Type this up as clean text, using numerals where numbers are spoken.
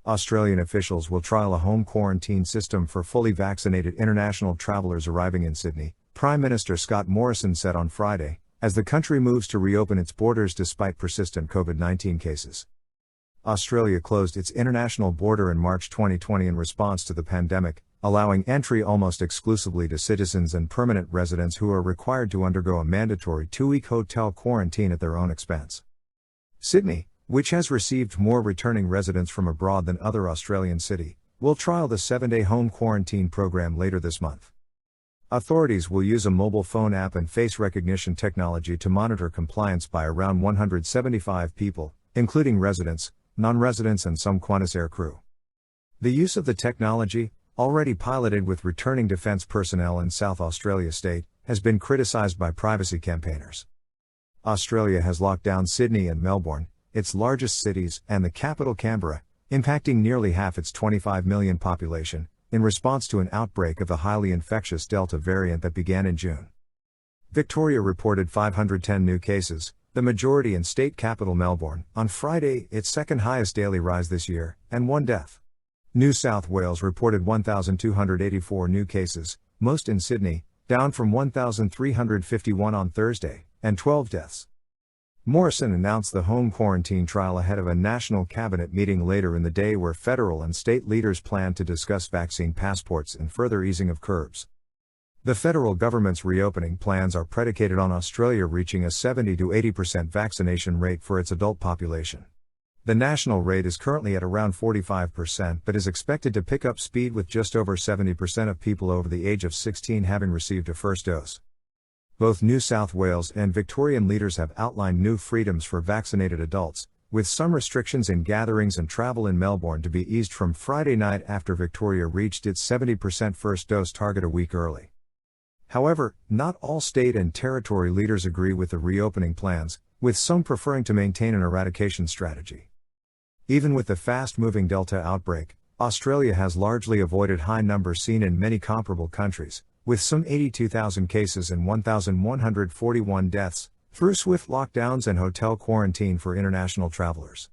Australian officials will trial a home quarantine system for fully vaccinated international travellers arriving in Sydney, Prime Minister Scott Morrison said on Friday, as the country moves to reopen its borders despite persistent COVID-19 cases. Australia closed its international border in March 2020 in response to the pandemic, allowing entry almost exclusively to citizens and permanent residents who are required to undergo a mandatory 2-week hotel quarantine at their own expense. Sydney, which has received more returning residents from abroad than other Australian cities, will trial the 7-day home quarantine program later this month. Authorities will use a mobile phone app and face recognition technology to monitor compliance by around 175 people, including residents, non-residents and some Qantas Air crew. The use of the technology, already piloted with returning defence personnel in South Australia State, has been criticised by privacy campaigners. Australia has locked down Sydney and Melbourne, its largest cities, and the capital Canberra, impacting nearly half its 25 million population, in response to an outbreak of the highly infectious Delta variant that began in June. Victoria reported 510 new cases, the majority in state capital Melbourne, on Friday, its second highest daily rise this year, and 1 death. New South Wales reported 1,284 new cases, most in Sydney, down from 1,351 on Thursday, and 12 deaths. Morrison announced the home quarantine trial ahead of a national cabinet meeting later in the day where federal and state leaders plan to discuss vaccine passports and further easing of curbs. The federal government's reopening plans are predicated on Australia reaching a 70 to 80% vaccination rate for its adult population. The national rate is currently at around 45% but is expected to pick up speed with just over 70% of people over the age of 16 having received a first dose. Both New South Wales and Victorian leaders have outlined new freedoms for vaccinated adults, with some restrictions in gatherings and travel in Melbourne to be eased from Friday night after Victoria reached its 70% first dose target a week early. However, not all state and territory leaders agree with the reopening plans, with some preferring to maintain an eradication strategy. Even with the fast-moving Delta outbreak, Australia has largely avoided high numbers seen in many comparable countries, with some 82,000 cases and 1,141 deaths, through swift lockdowns and hotel quarantine for international travelers.